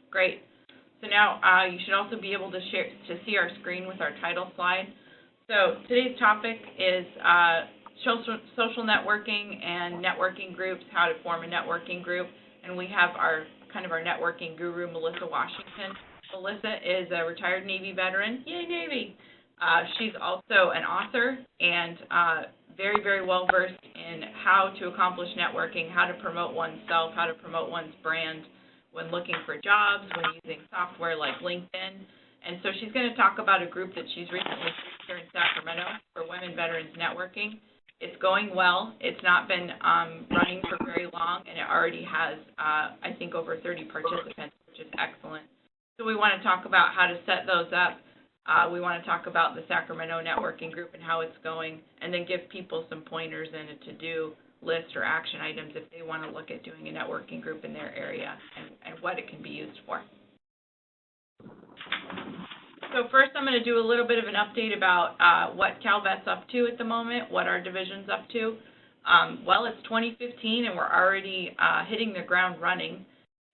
Great. So now you should also be able to see our screen with our title slide. So today's topic is social networking and networking groups, how to form a networking group, and we have our networking guru, Melissa Washington. Melissa is a retired Navy veteran. Yay, Navy! She's also an author and very, very well versed in how to accomplish networking, how to promote oneself, how to promote one's brand when looking for jobs, when using software like LinkedIn. And so she's going to talk about a group that she's recently created here in Sacramento for women veterans networking. It's going well. It's not been running for very long, and it already has, I think, over 30 participants, which is excellent. So we want to talk about how to set those up. We want to talk about the Sacramento networking group and how it's going, and then give people some pointers in a to-do list or action items if they want to look at doing a networking group in their area and what it can be used for. So first I'm going to do a little bit of an update about what CalVet's up to at the moment, what our division's up to. Well, it's 2015 and we're already hitting the ground running.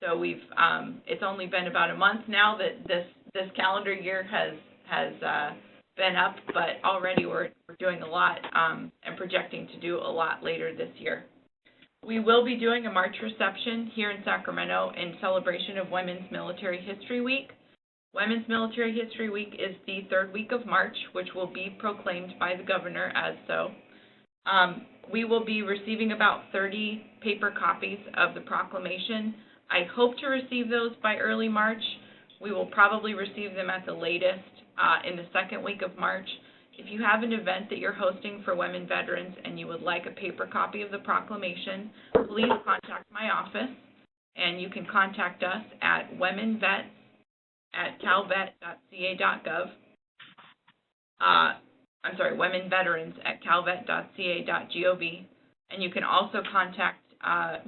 So it's only been about a month now that this calendar year has been up, but already we're doing a lot and projecting to do a lot later this year. We will be doing a March reception here in Sacramento in celebration of Women's Military History Week. Women's Military History Week is the third week of March, which will be proclaimed by the governor as so. We will be receiving about 30 paper copies of the proclamation. I hope to receive those by early March. We will probably receive them at the latest in the second week of March. If you have an event that you're hosting for women veterans and you would like a paper copy of the proclamation, please contact my office, and you can contact us at calvet.ca.gov. womenveterans@calvet.ca.gov. And you can also contact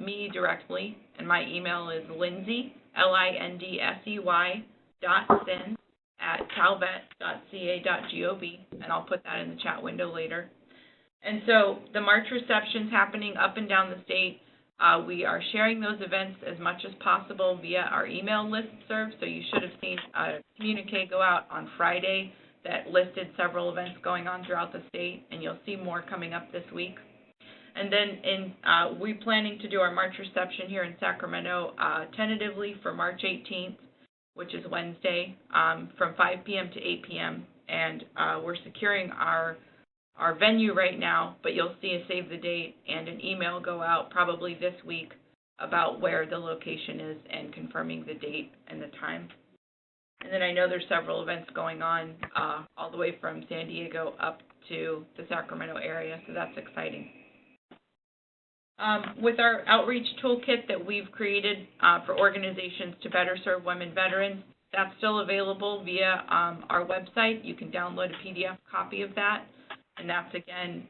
me directly, and my email is Lindsay, lindsey.sin@calvet.ca.gov, and I'll put that in the chat window later. And so the March reception's happening up and down the state. We are sharing those events as much as possible via our email listserv, so you should have seen a communique go out on Friday that listed several events going on throughout the state, and you'll see more coming up this week. And then we're planning to do our March reception here in Sacramento tentatively for March 18th, which is Wednesday, from 5 p.m. to 8 p.m. And we're securing our venue right now, but you'll see a save the date and an email go out probably this week about where the location is and confirming the date and the time. And then I know there's several events going on all the way from San Diego up to the Sacramento area, so that's exciting. With our outreach toolkit that we've created for organizations to better serve women veterans, that's still available via our website. You can download a PDF copy of that, and that's, again,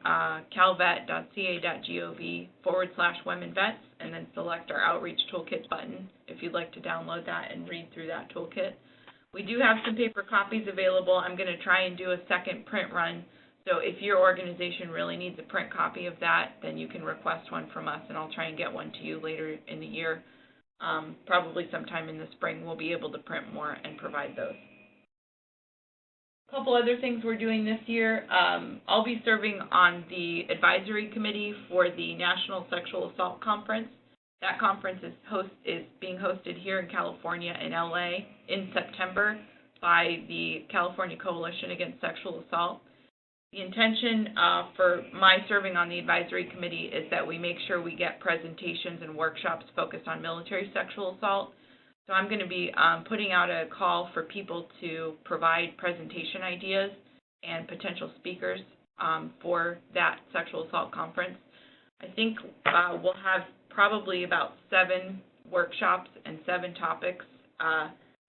calvet.ca.gov/womenvets, and then select our outreach toolkit button if you'd like to download that and read through that toolkit. We do have some paper copies available. I'm going to try and do a second print run. So if your organization really needs a print copy of that, then you can request one from us, and I'll try and get one to you later in the year. Probably sometime in the spring we'll be able to print more and provide those. A couple other things we're doing this year. I'll be serving on the advisory committee for the National Sexual Assault Conference. That conference is being hosted here in California in LA in September by the California Coalition Against Sexual Assault. The intention for my serving on the advisory committee is that we make sure we get presentations and workshops focused on military sexual assault. So I'm going to be putting out a call for people to provide presentation ideas and potential speakers for that sexual assault conference. I think we'll have probably about 7 workshops and 7 topics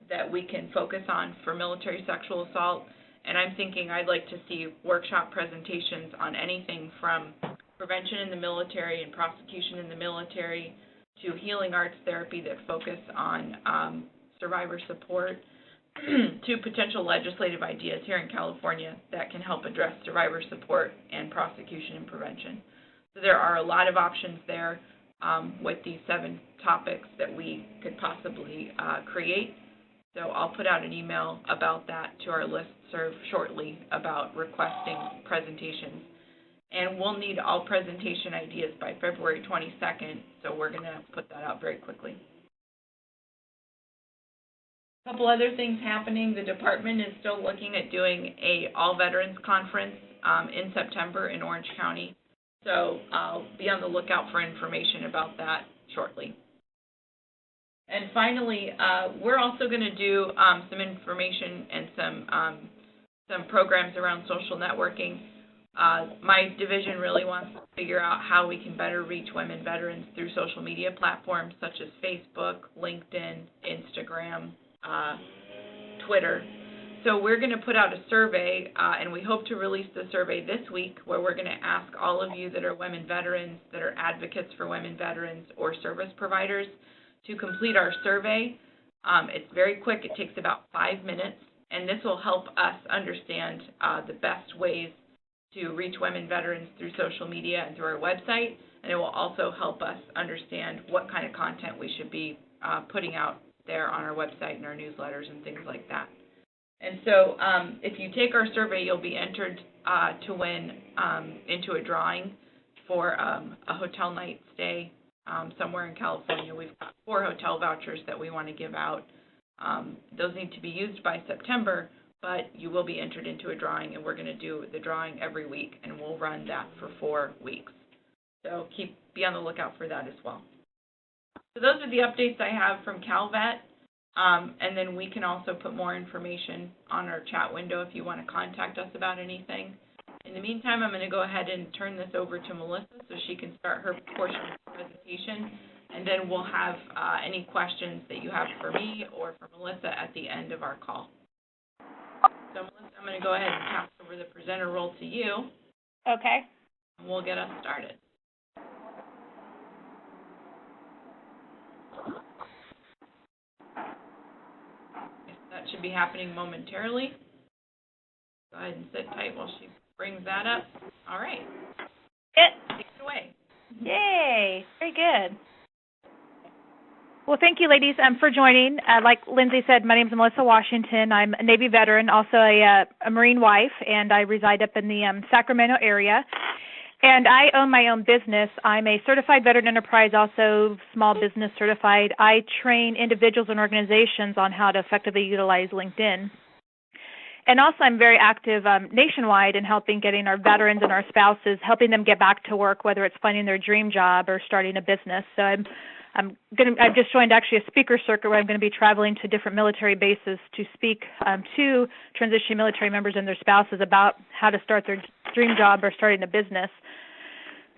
that we can focus on for military sexual assault. And I'm thinking I'd like to see workshop presentations on anything from prevention in the military and prosecution in the military to healing arts therapy that focus on survivor support to potential legislative ideas here in California that can help address survivor support and prosecution and prevention. So there are a lot of options there. with these 7 topics that we could possibly create. So I'll put out an email about that to our listserv shortly about requesting presentations. And we'll need all presentation ideas by February 22nd, so we're going to put that out very quickly. A couple other things happening. The department is still looking at doing a all veterans conference in September in Orange County. So I'll be on the lookout for information about that shortly. And finally, we're also going to do some information and some programs around social networking. My division really wants to figure out how we can better reach women veterans through social media platforms such as Facebook, LinkedIn, Instagram, Twitter. So we're going to put out a survey, and we hope to release the survey this week, where we're going to ask all of you that are women veterans, that are advocates for women veterans or service providers, to complete our survey. It's very quick. It takes about 5 minutes, and this will help us understand the best ways to reach women veterans through social media and through our website, and it will also help us understand what kind of content we should be putting out there on our website and our newsletters and things like that. And so if you take our survey, you'll be entered to win into a drawing for a hotel night stay somewhere in California. We've got 4 hotel vouchers that we want to give out. Those need to be used by September, but you will be entered into a drawing, and we're going to do the drawing every week, and we'll run that for 4 weeks. So be on the lookout for that as well. So those are the updates I have from Calvet, and then we can also put more information on our chat window if you want to contact us about anything. In the meantime, I'm going to go ahead and turn this over to Melissa so she can start her portion of the presentation, and then we'll have any questions that you have for me or for Melissa at the end of our call. So, Melissa, I'm going to go ahead and pass over the presenter role to you. Okay. And we'll get us started. That should be happening momentarily. Go ahead and sit tight while she brings that up. All right. Take it away. Yay. Very good. Well, thank you, ladies, for joining. Like Lindsay said, my name is Melissa Washington. I'm a Navy veteran, also a Marine wife, and I reside up in the Sacramento area. And I own my own business. I'm a certified veteran enterprise, also small business certified. I train individuals and organizations on how to effectively utilize LinkedIn. And also I'm very active nationwide in getting our veterans and our spouses, helping them get back to work, whether it's finding their dream job or starting a business. So I've just joined actually a speaker circuit where I'm going to be traveling to different military bases to speak to transitioning military members and their spouses about how to start their dream job or starting a business.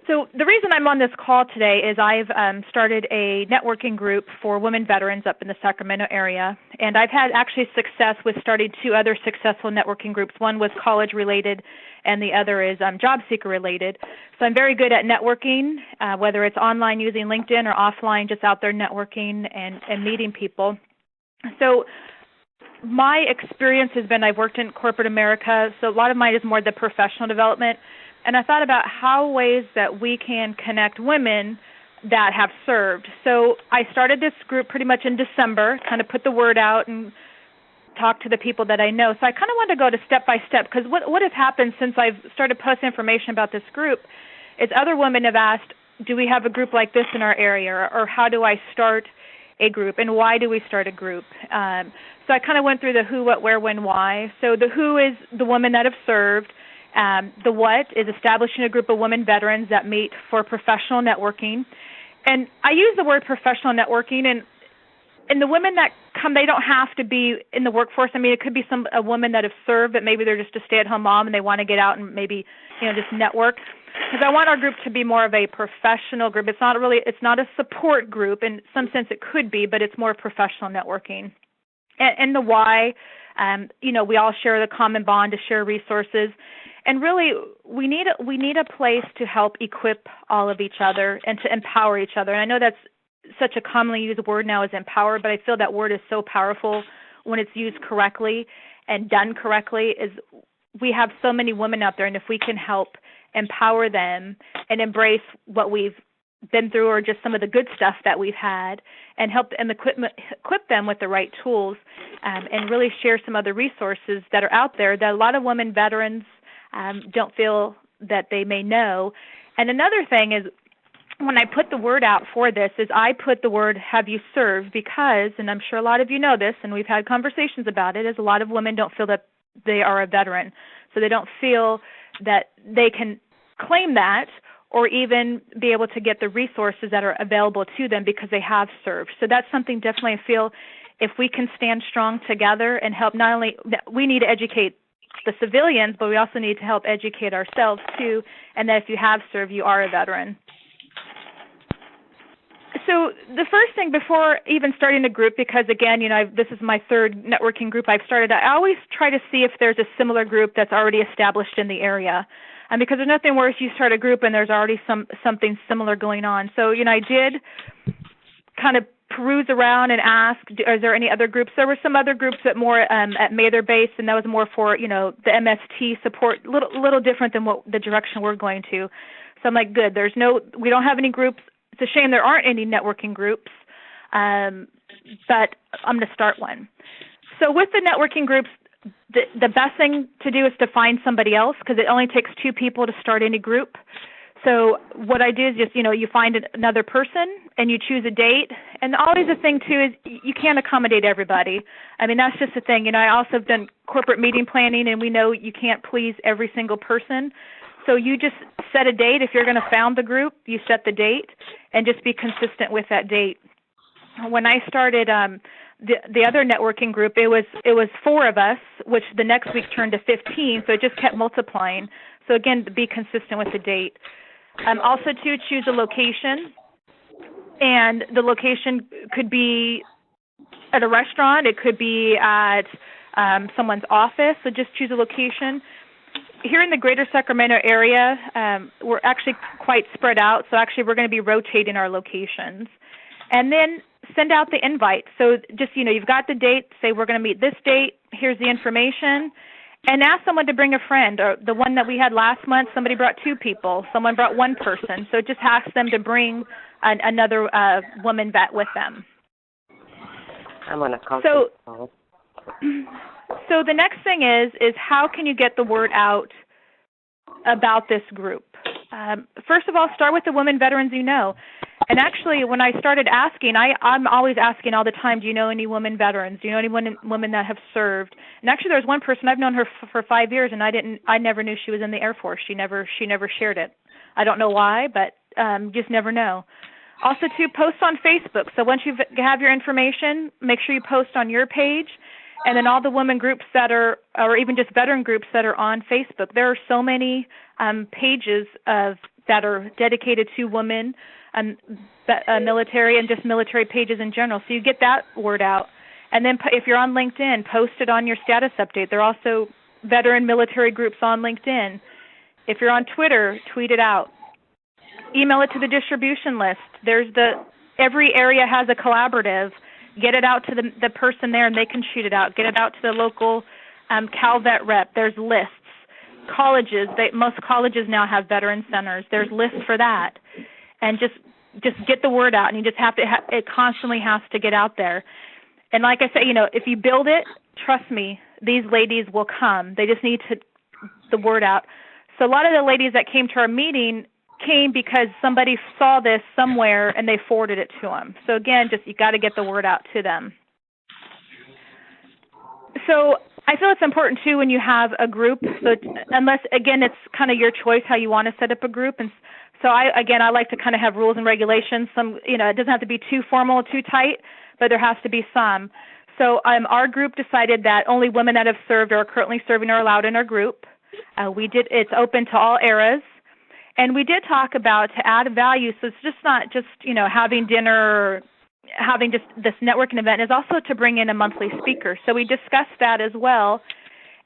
So the reason I'm on this call today is I've started a networking group for women veterans up in the Sacramento area, and I've had actually success with starting 2 other successful networking groups. One was college-related, and the other is job seeker-related. So I'm very good at networking, whether it's online using LinkedIn or offline, just out there networking and meeting people. So my experience has been I've worked in corporate America, so a lot of mine is more the professional development. And I thought about ways that we can connect women that have served. So I started this group pretty much in December, kind of put the word out and talk to the people that I know. So I kind of want to go to step by step, because what has happened since I've started posting information about this group is other women have asked, do we have a group like this in our area, or how do I start a group, and why do we start a group? So I kind of went through the who, what, where, when, why. So the who is the women that have served. The what is establishing a group of women veterans that meet for professional networking. And I use the word professional networking, and the women that come, they don't have to be in the workforce. I mean, it could be a woman that have served, but maybe they're just a stay-at-home mom and they want to get out and maybe, just network. Because I want our group to be more of a professional group. It's not a support group. In some sense it could be, but it's more professional networking. And the why, we all share the common bond to share resources. And really, we need a place to help equip all of each other and to empower each other. And I know that's such a commonly used word now is empower, but I feel that word is so powerful when it's used correctly and done correctly. Is we have so many women out there, and if we can help empower them and embrace what we've been through or just some of the good stuff that we've had, and help and equip them with the right tools, and really share some other resources that are out there that a lot of women veterans don't feel that they may know. And another thing is, when I put the word out for this, is I put the word "have you served" because, and I'm sure a lot of you know this, and we've had conversations about it, is a lot of women don't feel that they are a veteran. So they don't feel that they can claim that or even be able to get the resources that are available to them because they have served. So that's something definitely I feel if we can stand strong together and help, not only we need to educate the civilians, but we also need to help educate ourselves too, and that if you have served, you are a veteran. So the first thing before even starting the group, because again, this is my third networking group I've started, I always try to see if there's a similar group that's already established in the area. Because there's nothing worse, you start a group and there's already something similar going on. So, I did kind of peruse around and ask, are there any other groups? There were some other groups that more at Mather Base, and that was more for, the MST support, little different than what the direction we're going to. So I'm like, good, we don't have any groups. It's a shame there aren't any networking groups, but I'm going to start one. So with the networking groups, the best thing to do is to find somebody else, because it only takes 2 people to start any group. So what I do is just, you find another person and you choose a date. And always the thing, too, is you can't accommodate everybody. That's just the thing. I also have done corporate meeting planning, and we know you can't please every single person. So you just set a date. If you're going to found the group, you set the date and just be consistent with that date. When I started the other networking group, it was 4 of us, which the next week turned to 15, so it just kept multiplying. So again, to be consistent with the date. Also, to choose a location, and the location could be at a restaurant, it could be at someone's office, so just choose a location. Here in the greater Sacramento area, we're actually quite spread out, so actually we're going to be rotating our locations. And then send out the invite. So just, you've got the date, say we're going to meet this date, here's the information, and ask someone to bring a friend. Or the one that we had last month, somebody brought 2 people, someone brought 1 person. So just ask them to bring another woman vet with them. I'm on a conference call. So the next thing is how can you get the word out about this group? First of all, start with the women veterans you know. And actually, when I started asking, I'm always asking all the time, do you know any women veterans? Do you know any women that have served? And actually, there's one person, I've known her for 5 years, and I never knew she was in the Air Force. She never shared it. I don't know why, but just never know. Also, too, post on Facebook. So once you have your information, make sure you post on your page, and then all the women groups that are, or even just veteran groups that are on Facebook. There are so many pages that are dedicated to women, military, and just military pages in general. So you get that word out. And then if you're on LinkedIn, post it on your status update. There are also veteran military groups on LinkedIn. If you're on Twitter, tweet it out. Email it to the distribution list. Every area has a collaborative. Get it out to the person there, and they can shoot it out. Get it out to the local calvet rep. There's lists. Colleges, most colleges now have veteran centers. There's lists for that. And just get the word out, and you just have to. It constantly has to get out there. And like I said, if you build it, trust me, these ladies will come. They just need the word out. So a lot of the ladies that came to our meeting came because somebody saw this somewhere and they forwarded it to them. So again, you got to get the word out to them. So I feel it's important too when you have a group. So unless, again, it's kind of your choice how you want to set up a group. And so I like to kind of have rules and regulations. It doesn't have to be too formal, too tight, but there has to be some. So our group decided that only women that have served or are currently serving are allowed in our group. It's open to all eras. And we did talk about to add value, so it's just not just, having dinner or having just this networking event, is also to bring in a monthly speaker. So we discussed that as well.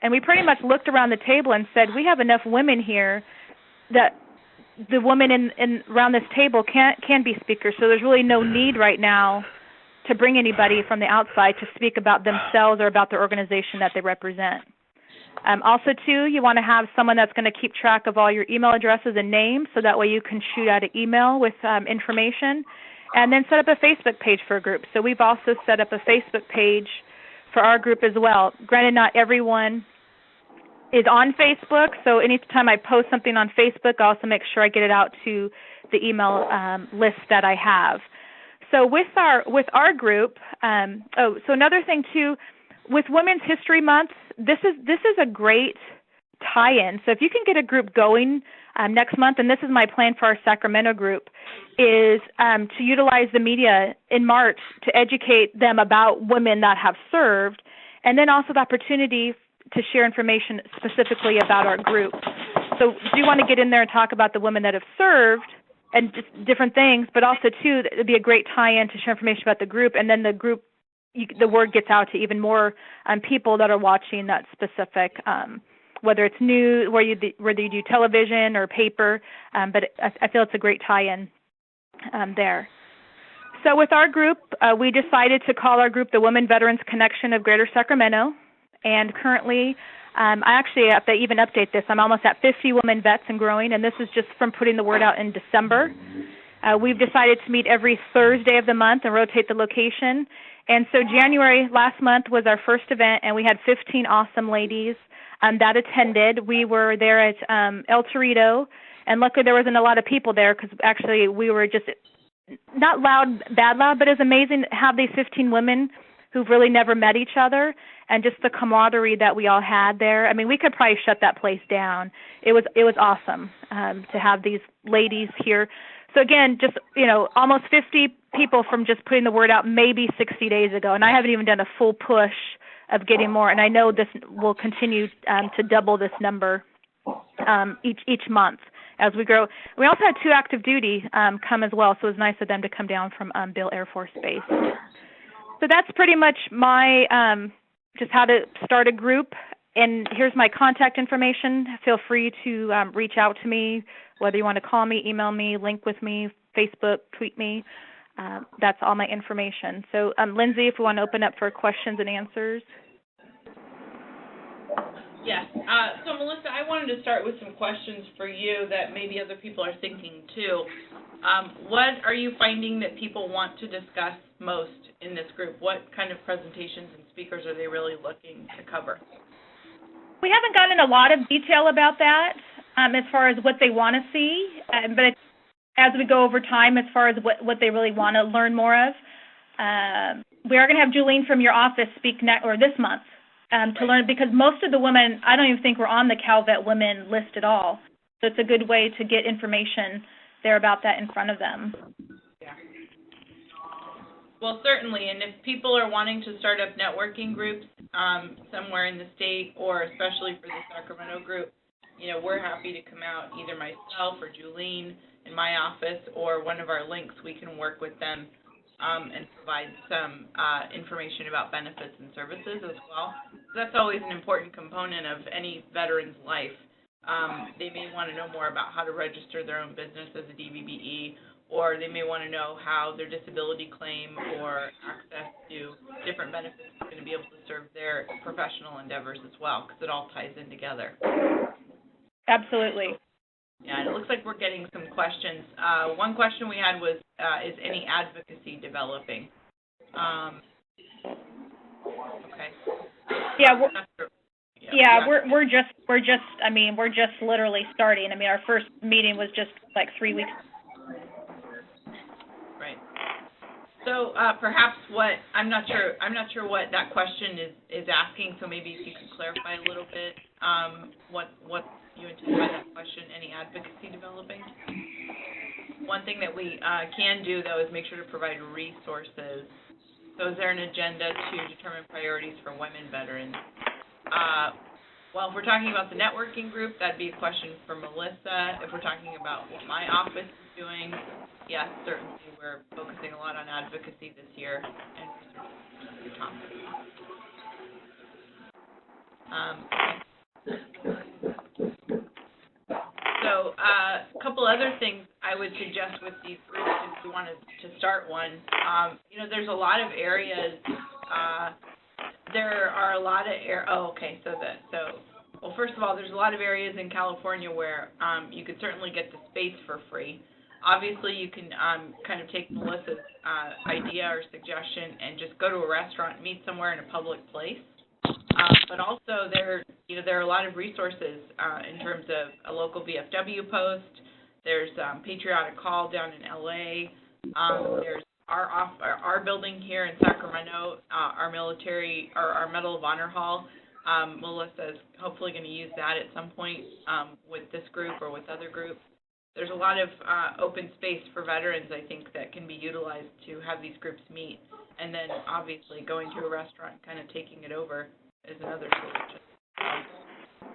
And we pretty much looked around the table and said, we have enough women here that the women in around this table can be speakers. So there's really no need right now to bring anybody from the outside to speak about themselves or about their organization that they represent. Also, too, you want to have someone that's going to keep track of all your email addresses and names, so that way you can shoot out an email with information, and then set up a Facebook page for a group. So we've also set up a Facebook page for our group as well. Granted, not everyone is on Facebook, so anytime I post something on Facebook, I also make sure I get it out to the email list that I have. So with our group, so another thing too, with Women's History Month, this is a great tie-in. So if you can get a group going next month, and this is my plan for our Sacramento group, is to utilize the media in March to educate them about women that have served, and then also the opportunity to share information specifically about our group. So do you want to get in there and talk about the women that have served and just different things, but also, too, it would be a great tie-in to share information about the group, and then the group, the word gets out to even more people that are watching that specific, whether it's news, whether you do television or paper, but I feel it's a great tie-in there. So with our group, we decided to call our group the Women Veterans Connection of Greater Sacramento, and currently, I actually have to even update this. I'm almost at 50 women vets and growing, and this is just from putting the word out in December. We've decided to meet every Thursday of the month and rotate the location. And so January last month was our first event, and we had 15 awesome ladies that attended. We were there at El Torito, and luckily there wasn't a lot of people there because actually we were just not loud, bad loud, but it was amazing to have these 15 women who've really never met each other, and just the camaraderie that we all had there. I mean, we could probably shut that place down. It was awesome to have these ladies here. So again, just, almost 50 people from just putting the word out maybe 60 days ago, and I haven't even done a full push of getting more, and I know this will continue to double this number each month as we grow. We also had 2 active duty come as well, so it was nice of them to come down from Bill Air Force Base. So that's pretty much my just how to start a group. And here's my contact information. Feel free to reach out to me, whether you want to call me, email me, link with me, Facebook, tweet me. That's all my information. So, Lindsay, if we want to open up for questions and answers. Yes. So, Melissa, I wanted to start with some questions for you that maybe other people are thinking too. What are you finding that people want to discuss most in this group? What kind of presentations and speakers are they really looking to cover? We haven't gotten a lot of detail about that as far as what they want to see, but as we go over time, as far as what they really want to learn more of, we are going to have Julene from your office speak this month to learn, because most of the women, I don't even think were on the Calvet women list at all. So it's a good way to get information there about that in front of them. Yeah. Well, certainly, and if people are wanting to start up networking groups somewhere in the state, or especially for the Sacramento group, we're happy to come out, either myself or Julene in my office, or one of our links. We can work with them and provide some information about benefits and services as well. That's always an important component of any veteran's life. They may want to know more about how to register their own business as a DVBE, or they may want to know how their disability claim or access to different benefits is going to be able to serve their professional endeavors as well, because it all ties in together. Absolutely. Yeah, and it looks like we're getting some questions. One question we had was, is any advocacy developing? Okay. Yeah. We're just literally starting. I mean, our first meeting was just like 3 weeks. Right. So perhaps I'm not sure what that question is asking. So maybe if you could clarify a little bit what you intend by that question. Any advocacy developing? One thing that we can do though is make sure to provide resources. So is there an agenda to determine priorities for women veterans? Well, if we're talking about the networking group, that'd be a question for Melissa. If we're talking about what my office is doing, yes, certainly we're focusing a lot on advocacy this year and Tom. So a couple other things I would suggest with these groups if you wanted to start one. There's a lot of areas. There are a lot of Well, first of all, there's a lot of areas in California where you could certainly get the space for free. Obviously, you can kind of take Melissa's idea or suggestion and just go to a restaurant, meet somewhere in a public place. But also, there are a lot of resources in terms of a local VFW post. There's Patriotic Call down in LA. There's our building here in Sacramento, our Medal of Honor Hall. Melissa is hopefully going to use that at some point with this group or with other groups. There's a lot of open space for veterans, I think, that can be utilized to have these groups meet. And then, obviously, going to a restaurant and kind of taking it over is another solution.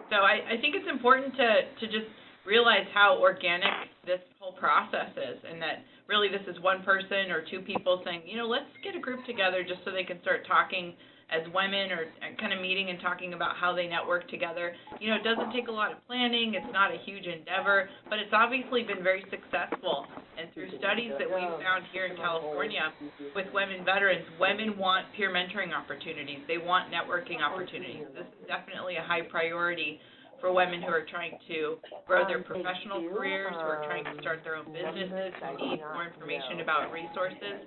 So I think it's important to just realize how organic this whole process is, and that really this is one person or two people saying, let's get a group together just so they can start talking as women or kind of meeting and talking about how they network together. It doesn't take a lot of planning. It's not a huge endeavor, but it's obviously been very successful. And through studies that we've found here in California with women veterans, women want peer mentoring opportunities. They want networking opportunities. This is definitely a high priority for women who are trying to grow their professional careers, who are trying to start their own businesses, who need more information about resources.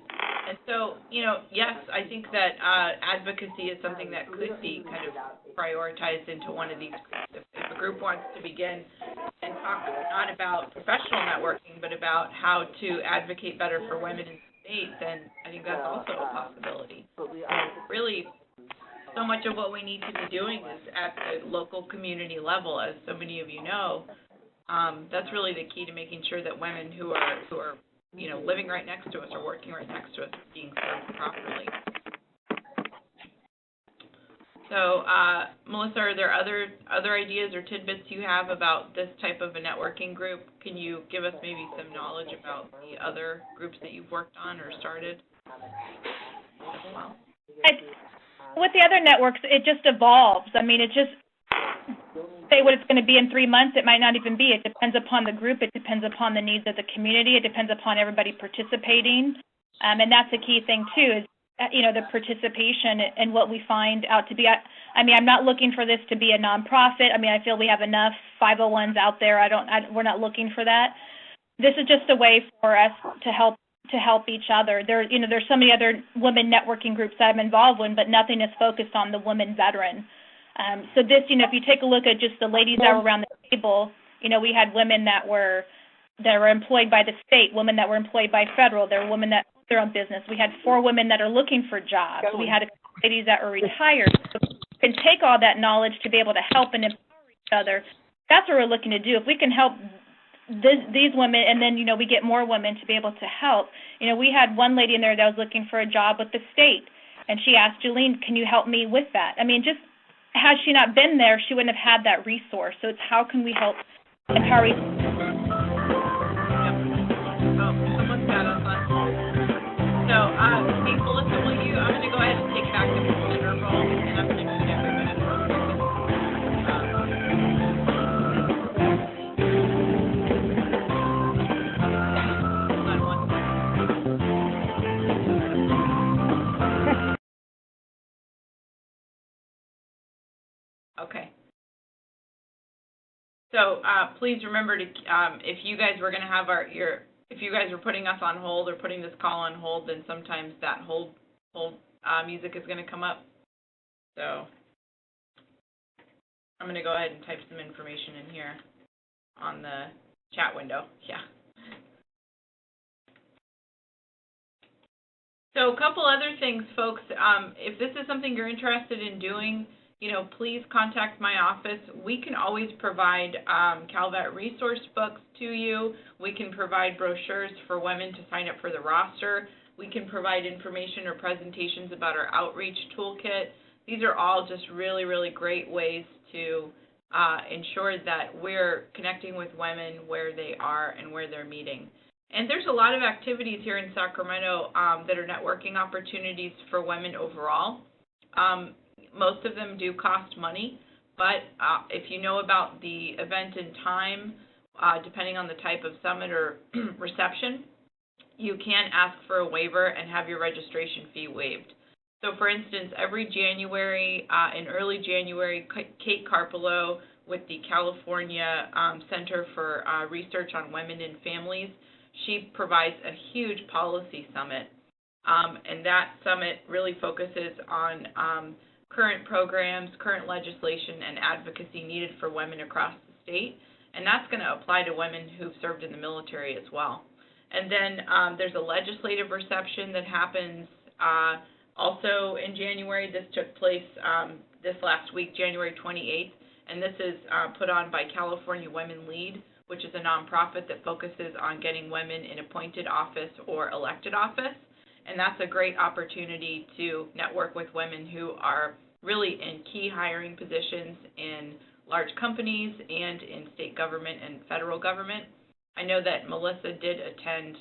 And so, yes, I think that advocacy is something that could be kind of prioritized into one of these groups. If a group wants to begin and talk not about professional networking, but about how to advocate better for women in the state, then I think that's also a possibility. Really, so much of what we need to be doing is at the local community level, as so many of you know. That's really the key to making sure that women who are living right next to us or working right next to us are being served properly. So, Melissa, are there other ideas or tidbits you have about this type of a networking group? Can you give us maybe some knowledge about the other groups that you've worked on or started as well? With the other networks, it just evolves. I mean, it just, say what it's going to be in 3 months, it might not even be. It depends upon the group. It depends upon the needs of the community. It depends upon everybody participating. And that's a key thing, too, is, the participation and what we find out to be. I mean, I'm not looking for this to be a nonprofit. I mean, I feel we have enough 501s out there. We're not looking for that. This is just a way for us to help each other. There's so many other women networking groups that I'm involved in, but nothing is focused on the woman veteran. So this, if you take a look at just the ladies that were around the table, we had women that were employed by the state, women that were employed by federal, there were women that owned their own business. We had 4 women that are looking for jobs. We had a couple ladies that were retired. So we can take all that knowledge to be able to help and empower each other. That's what we're looking to do. If we can help these women, and then, we get more women to be able to help. We had one lady in there that was looking for a job with the state, and she asked Julene, can you help me with that? I mean, just had she not been there, she wouldn't have had that resource. So it's how can we help empower each other? Someone's got us on hold. So, hey, Melissa, I'm going to go ahead and take back the presenter role, and I'm going to mute everybody real quick. Okay. So please remember to, if you guys were going to have if you guys were putting us on hold or putting this call on hold, then sometimes that hold music is going to come up. So I'm going to go ahead and type some information in here on the chat window. Yeah. So a couple other things, folks. If this is something you're interested in doing, please contact my office. We can always provide Calvet resource books to you. We can provide brochures for women to sign up for the roster. We can provide information or presentations about our outreach toolkit. These are all just really, really great ways to ensure that we're connecting with women where they are and where they're meeting. And there's a lot of activities here in Sacramento that are networking opportunities for women overall. Most of them do cost money, but if you know about the event and time, depending on the type of summit or reception, you can ask for a waiver and have your registration fee waived. So for instance, every January, in early January, Kate Carpolo with the California Center for Research on Women and Families. She provides a huge policy summit, and that summit really focuses on current programs, current legislation, and advocacy needed for women across the state, and that's going to apply to women who've served in the military as well. And then there's a legislative reception that happens also in January. This took place this last week, January 28th, and this is put on by California Women Lead, which is a nonprofit that focuses on getting women in appointed office or elected office. And that's a great opportunity to network with women who are really in key hiring positions in large companies and in state government and federal government. I know that Melissa did attend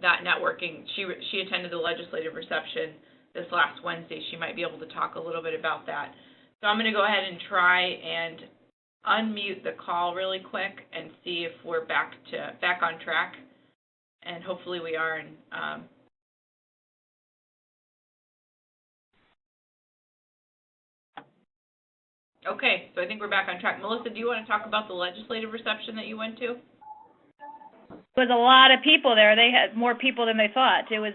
that networking. She attended the legislative reception this last Wednesday. She might be able to talk a little bit about that. So I'm going to go ahead and try and unmute the call really quick and see if we're back on track. And hopefully we are. Okay, so I think we're back on track. Melissa, do you want to talk about the legislative reception that you went to? There was a lot of people there. They had more people than they thought. It was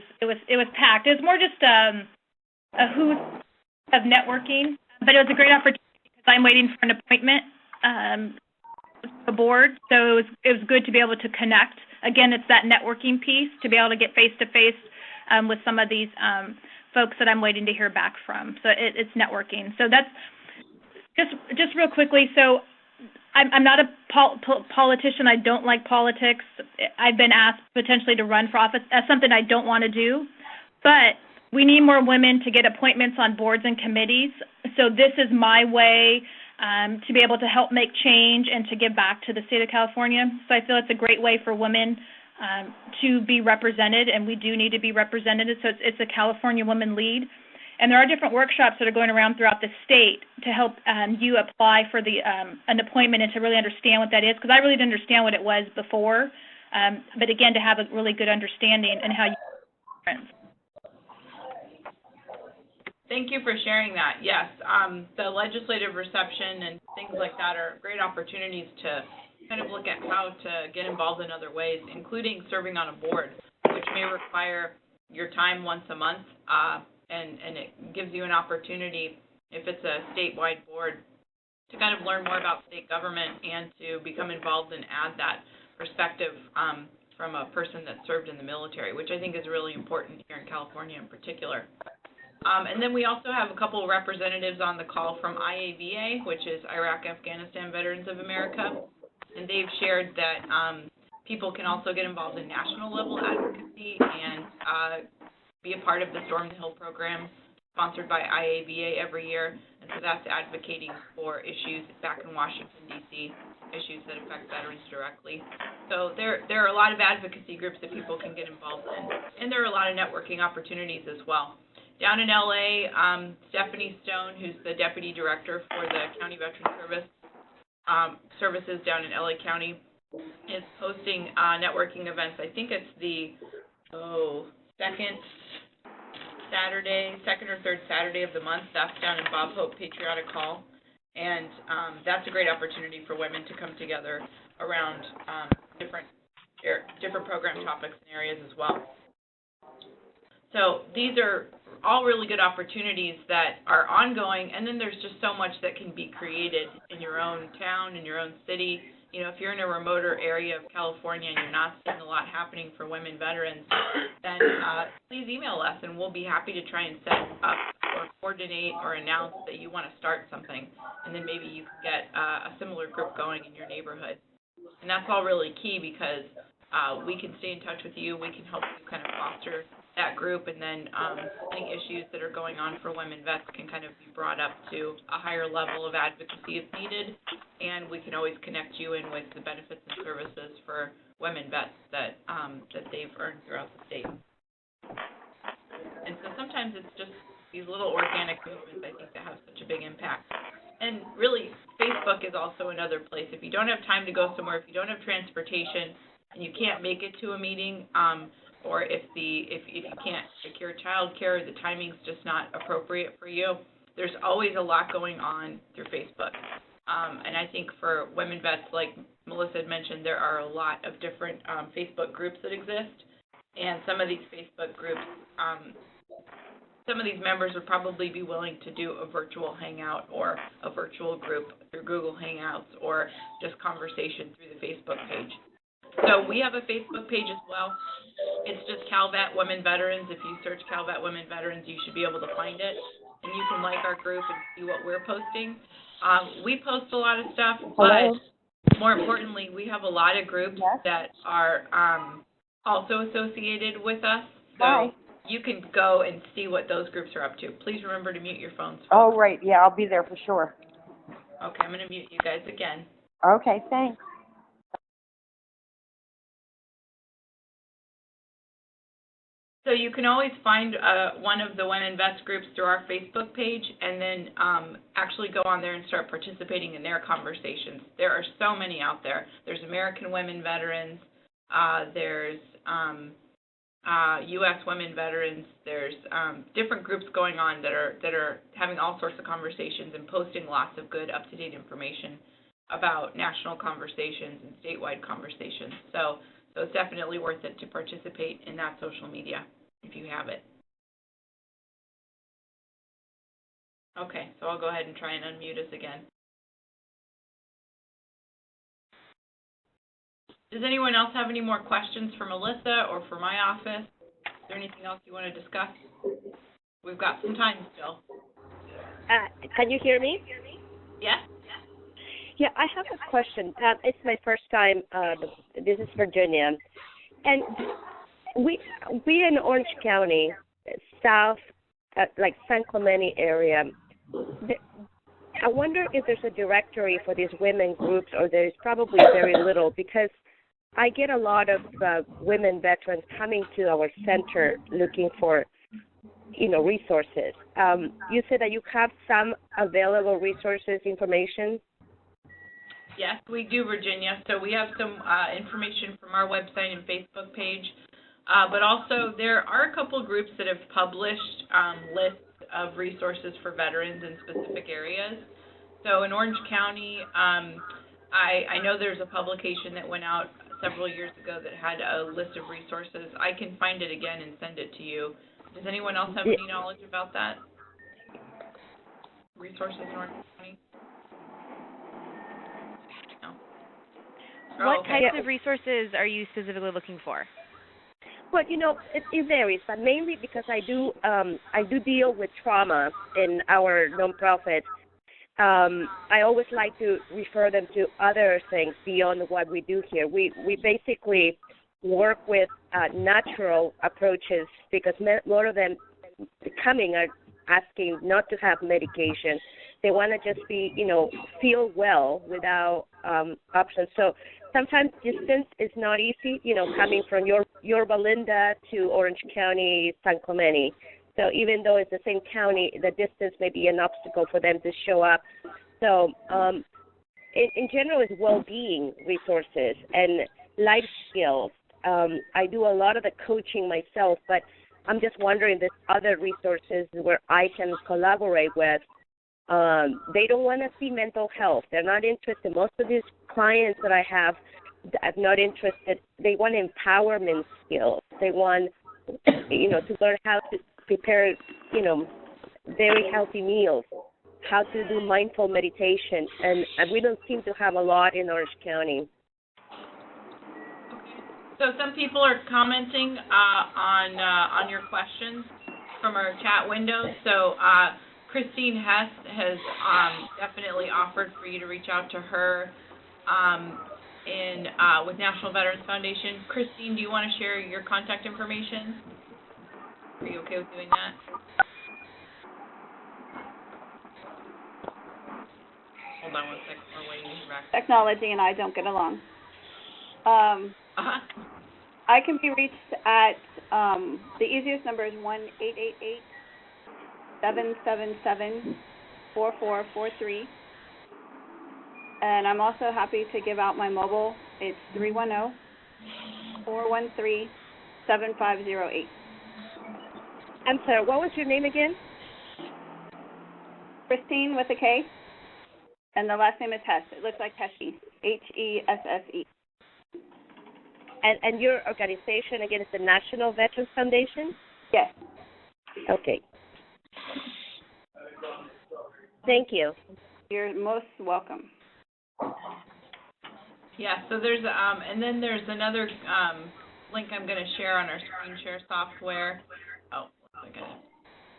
packed. It was more just a hoot of networking, but it was a great opportunity because I'm waiting for an appointment with the board. So it was good to be able to connect. Again, it's that networking piece to be able to get face-to-face with some of these folks that I'm waiting to hear back from. So it's networking. So that's just real quickly. So I'm not a politician. I don't like politics. I've been asked potentially to run for office. That's something I don't want to do. But we need more women to get appointments on boards and committees. So this is my way to be able to help make change and to give back to the state of California. So I feel it's a great way for women to be represented, and we do need to be represented. So it's a California Women Lead. And there are different workshops that are going around throughout the state to help you apply for an appointment and to really understand what that is, because I really didn't understand what it was before. But again, to have a really good understanding and how you difference. Thank you for sharing that. Yes, the legislative reception and things like that are great opportunities to kind of look at how to get involved in other ways, including serving on a board, which may require your time once a month, and it gives you an opportunity, if it's a statewide board, to kind of learn more about state government and to become involved and add that perspective from a person that served in the military, which I think is really important here in California in particular. And then we also have a couple of representatives on the call from IAVA, which is Iraq Afghanistan Veterans of America, and they've shared that people can also get involved in national level advocacy and be a part of the Storm the Hill program sponsored by IAVA every year, and so that's advocating for issues back in Washington, D.C., issues that affect veterans directly. So there are a lot of advocacy groups that people can get involved in, and there are a lot of networking opportunities as well. Down in L.A., Stephanie Stone, who's the Deputy Director for the County Veteran Services down in L.A. County, is hosting networking events. I think it's the second or third Saturday of the month. That's down in Bob Hope Patriotic Hall, and that's a great opportunity for women to come together around different program topics and areas as well. So these are all really good opportunities that are ongoing, and then there's just so much that can be created in your own town, in your own city. You know, if you're in a remoter area of California and you're not seeing a lot happening for women veterans, then please email us, and we'll be happy to try and set up or coordinate or announce that you want to start something, and then maybe you can get a similar group going in your neighborhood. And that's all really key because we can stay in touch with you. We can help you kind of foster that group, and then any issues that are going on for women vets can kind of be brought up to a higher level of advocacy if needed, and we can always connect you in with the benefits and services for women vets that they've earned throughout the state. And so sometimes it's just these little organic movements, I think, that have such a big impact. And really, Facebook is also another place. If you don't have time to go somewhere, if you don't have transportation, and you can't make it to a meeting, or if you can't secure child care, the timing's just not appropriate for you, there's always a lot going on through Facebook. And I think for women vets, like Melissa had mentioned, there are a lot of different Facebook groups that exist. And some of these Facebook groups, some of these members would probably be willing to do a virtual hangout or a virtual group through Google Hangouts or just conversation through the Facebook page. So we have a Facebook page as well. It's just Calvet Women Veterans. If you search Calvet Women Veterans, you should be able to find it. And you can like our group and see what we're posting. We post a lot of stuff, but more importantly, we have a lot of groups that are also associated with us. So you can go and see what those groups are up to. Please remember to mute your phones. Oh, right. Yeah, I'll be there for sure. Okay, I'm going to mute you guys again. Okay, thanks. So you can always find one of the Women Vets groups through our Facebook page and then actually go on there and start participating in their conversations. There are so many out there. There's American Women Veterans. There's U.S. Women Veterans. There's different groups going on that are having all sorts of conversations and posting lots of good, up-to-date information about national conversations and statewide conversations. So it's definitely worth it to participate in that social media if you have it. Okay, so I'll go ahead and try and unmute us again. Does anyone else have any more questions for Melissa or for my office? Is there anything else you want to discuss? We've got some time still. Can you hear me? Yes? Yeah, I have a question. It's my first time. This is Virginia, and we in Orange County, south, like San Clemente area. I wonder if there's a directory for these women groups, or there's probably very little, because I get a lot of women veterans coming to our center looking for, resources. You said that you have some available resources, information. Yes, we do, Virginia. So we have some information from our website and Facebook page, but also there are a couple groups that have published lists of resources for veterans in specific areas. So in Orange County, I know there's a publication that went out several years ago that had a list of resources. I can find it again and send it to you. Does anyone else have any knowledge about that? Resources in Orange County? What types of resources are you specifically looking for? Well, it varies, but mainly because I do deal with trauma in our nonprofit. I always like to refer them to other things beyond what we do here. We basically work with natural approaches, because a lot of them coming are asking not to have medication. They want to just be, feel well without options. So sometimes distance is not easy, coming from Yorba Linda to Orange County, San Clemente. So even though it's the same county, the distance may be an obstacle for them to show up. So in general, it's well-being resources and life skills. I do a lot of the coaching myself, but I'm just wondering if there's other resources where I can collaborate with. They don't want to see mental health. They're not interested. Most of these clients that I have are not interested. They want empowerment skills. They want, to learn how to prepare, very healthy meals, how to do mindful meditation, and we don't seem to have a lot in Orange County. So some people are commenting on your questions from our chat window. So Christine Hess has definitely offered for you to reach out to her with National Veterans Foundation. Christine, do you want to share your contact information? Are you okay with doing that? Hold on one second. We're waiting to hear back. Technology and I don't get along. I can be reached at, the easiest number is 1-888-777-4443. And I'm also happy to give out my mobile. It's 310-413-7508. I'm sorry, what was your name again? Christine with a K, and the last name is Hess. It looks like Hesse, Hesse. And your organization, again, is the National Veterans Foundation? Yes. Okay. Thank you. You're most welcome. Yeah, so there's, and then there's another, link I'm gonna share on our screen share software. Oh, one second.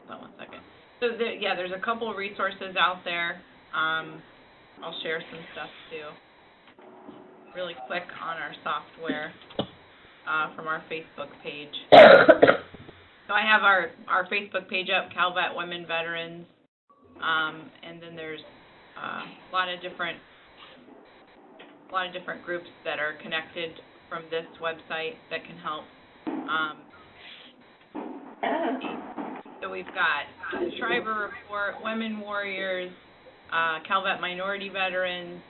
Hold on one second. So there's a couple of resources out there. I'll share some stuff too. Really quick on our software, from our Facebook page. So I have our Facebook page up, Calvet Women Veterans, and then there's a lot of different groups that are connected from this website that can help. So we've got the Schreiber Report, Women Warriors, Calvet Minority Veterans,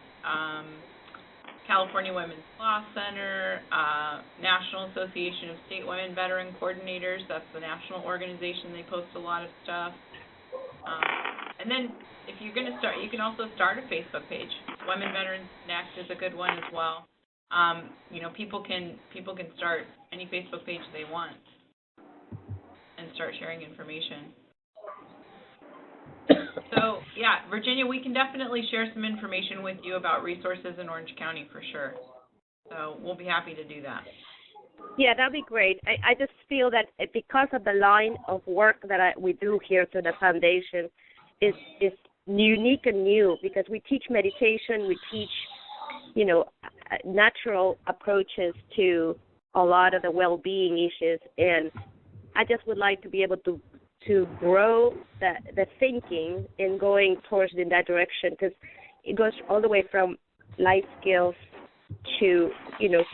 California Women's Law Center, National Association of State Women Veteran Coordinators. That's the national organization. They post a lot of stuff. And then if you're going to start, you can also start a Facebook page. Women Veterans Connect is a good one as well. People can start any Facebook page they want and start sharing information. So, yeah, Virginia, we can definitely share some information with you about resources in Orange County for sure. So we'll be happy to do that. Yeah, that'd be great. I just feel that because of the line of work that we do here through the foundation is unique and new, because we teach meditation, we teach, natural approaches to a lot of the well-being issues, and I just would like to be able to grow the thinking and going towards in that direction, because it goes all the way from life skills to,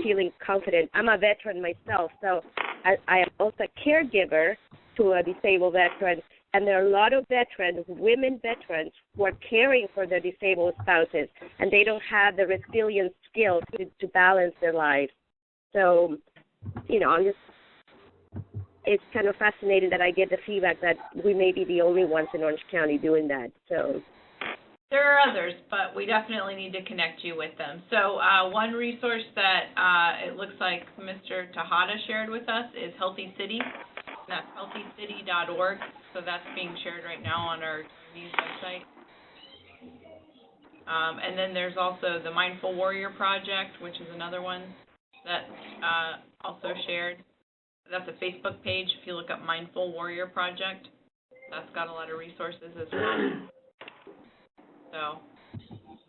feeling confident. I'm a veteran myself, so I am also a caregiver to a disabled veteran, and there are a lot of veterans, women veterans, who are caring for their disabled spouses, and they don't have the resilience skills to balance their lives. So, it's kind of fascinating that I get the feedback that we may be the only ones in Orange County doing that. So there are others, but we definitely need to connect you with them. So one resource that it looks like Mr. Tejada shared with us is Healthy City. That's healthycity.org. So that's being shared right now on our news website. And then there's also the Mindful Warrior Project, which is another one that's also shared. That's a Facebook page. If you look up Mindful Warrior Project, that's got a lot of resources as well. So,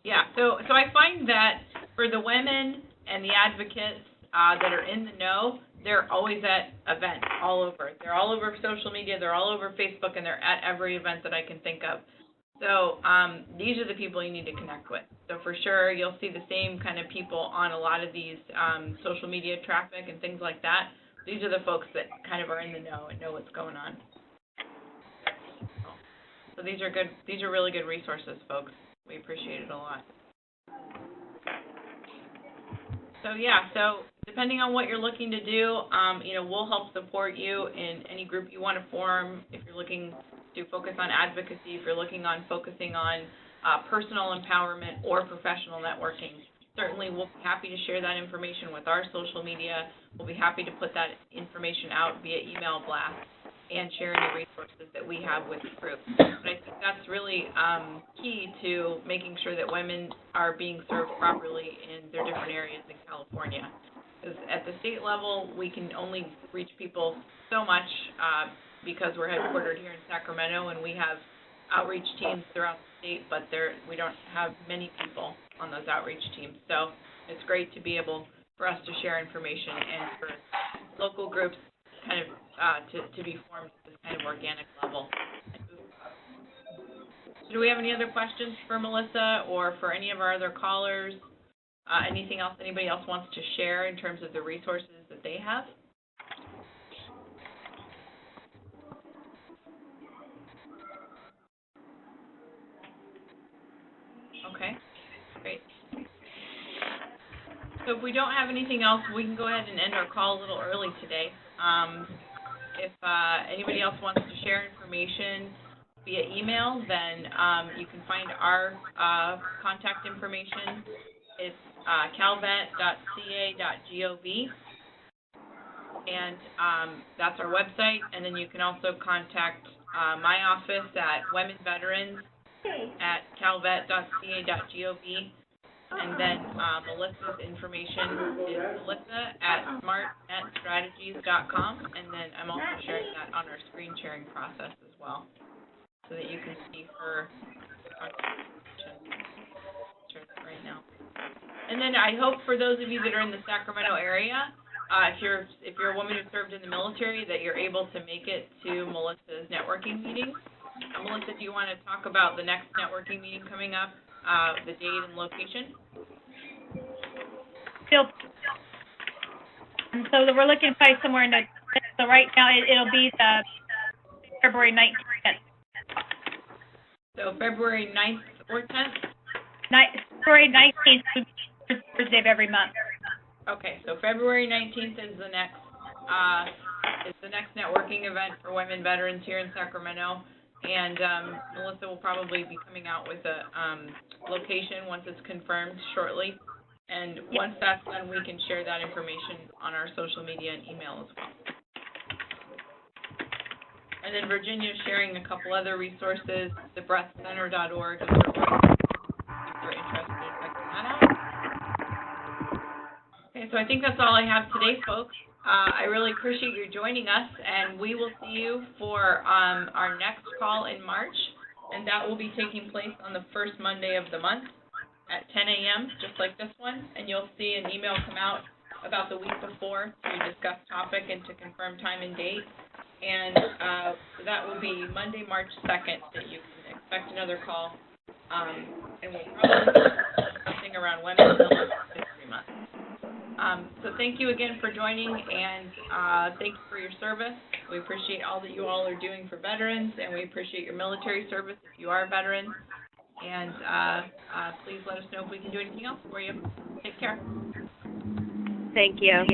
yeah. So I find that for the women and the advocates that are in the know, they're always at events all over. They're all over social media. They're all over Facebook, and they're at every event that I can think of. So these are the people you need to connect with. So for sure, you'll see the same kind of people on a lot of these social media traffic and things like that. These are the folks that kind of are in the know and know what's going on. So these are good. These are really good resources, folks. We appreciate it a lot. So yeah. So depending on what you're looking to do, we'll help support you in any group you want to form. If you're looking to focus on advocacy, if you're looking on focusing on personal empowerment or professional networking, certainly we'll be happy to share that information with our social media. We'll be happy to put that information out via email blast and share any resources that we have with the group. But I think that's really key to making sure that women are being served properly in their different areas in California. Because at the state level, we can only reach people so much because we're headquartered here in Sacramento, and we have outreach teams throughout the state, but we don't have many people on those outreach teams. So it's great to be able for us to share information and for local groups kind of to be formed at this kind of organic level. So do we have any other questions for Melissa or for any of our other callers? Anything else anybody else wants to share in terms of the resources that they have? Okay, great. So if we don't have anything else, we can go ahead and end our call a little early today. If anybody else wants to share information via email, then you can find our contact information. It's calvet.ca.gov, and that's our website. And then you can also contact my office at Women Veterans at calvet.ca.gov. And then Melissa's information is Melissa at smartnetstrategies.com, and then I'm also sharing that on our screen sharing process as well, so that you can see her contact information right now. And then I hope for those of you that are in the Sacramento area, if you're a woman who served in the military, that you're able to make it to Melissa's networking meeting. Melissa, do you want to talk about the next networking meeting coming up, the date and location? So we're looking to play somewhere in the, so right now it'll be the February 19th. So February 9th or 10th? February 19th is the Thursday of every month. Okay, so February 19th is the next networking event for women veterans here in Sacramento. And Melissa will probably be coming out with a location once it's confirmed shortly. And once that's done, we can share that information on our social media and email as well. And then Virginia's sharing a couple other resources, thebreathcenter.org, if you're interested in checking that out. Okay, so I think that's all I have today, folks. I really appreciate you joining us, and we will see you for our next call in March, and that will be taking place on the first Monday of the month at 10 a.m., just like this one, and you'll see an email come out about the week before to discuss topic and to confirm time and date. And that will be Monday, March 2nd, that you can expect another call, and we'll probably do something around Women's History Month. So thank you again for joining, and thank you for your service. We appreciate all that you all are doing for veterans, and we appreciate your military service if you are a veteran. And please let us know if we can do anything else for you. Take care. Thank you.